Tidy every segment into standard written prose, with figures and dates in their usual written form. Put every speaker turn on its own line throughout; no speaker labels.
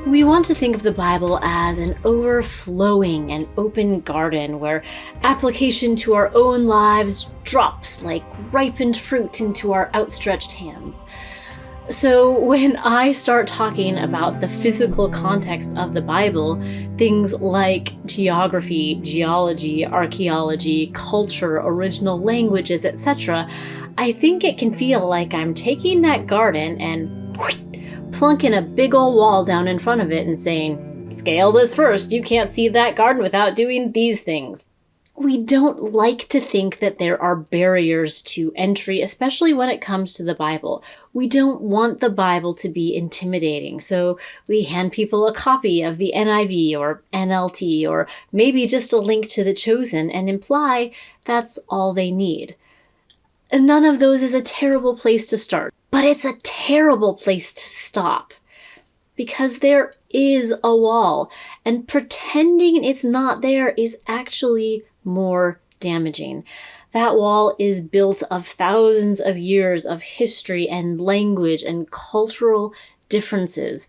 We want to think of the Bible as an overflowing and open garden where application to our own lives drops like ripened fruit into our outstretched hands. So when I start talking about the physical context of the Bible, things like geography, geology, archaeology, culture, original languages, etc., I think it can feel like I'm taking that garden and plunking a big old wall down in front of it and saying, "Scale this first, you can't see that garden without doing these things." We don't like to think that there are barriers to entry, especially when it comes to the Bible. We don't want the Bible to be intimidating, so we hand people a copy of the NIV or NLT or maybe just a link to the Chosen and imply that's all they need. And none of those is a terrible place to start, but it's a terrible place to stop. Because there is a wall, and pretending it's not there is actually more damaging. That wall is built of thousands of years of history and language and cultural differences.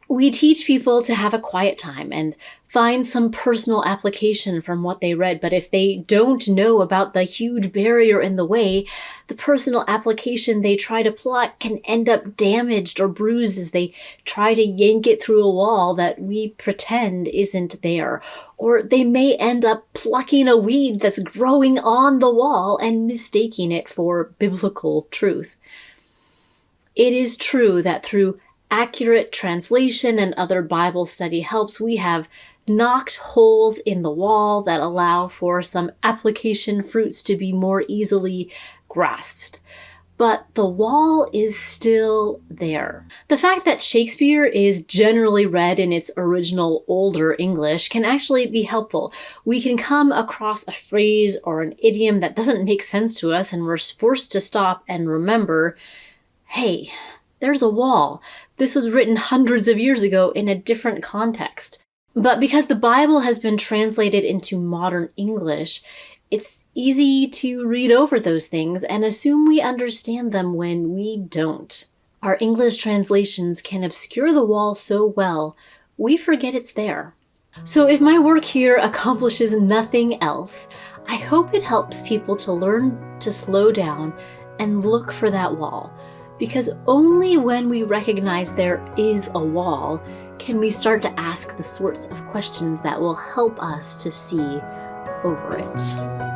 We teach people to have a quiet time and find some personal application from what they read, but if they don't know about the huge barrier in the way, the personal application they try to plot can end up damaged or bruised as they try to yank it through a wall that we pretend isn't there. Or they may end up plucking a weed that's growing on the wall and mistaking it for biblical truth. It is true that through accurate translation and other Bible study helps, we have knocked holes in the wall that allow for some application fruits to be more easily grasped. But the wall is still there. The fact that Shakespeare is generally read in its original older English can actually be helpful. We can come across a phrase or an idiom that doesn't make sense to us and we're forced to stop and remember, hey, there's a wall. This was written hundreds of years ago in a different context. But because the Bible has been translated into modern English, it's easy to read over those things and assume we understand them when we don't. Our English translations can obscure the wall so well, we forget it's there. So if my work here accomplishes nothing else, I hope it helps people to learn to slow down and look for that wall. Because only when we recognize there is a wall can we start to ask the sorts of questions that will help us to see over it.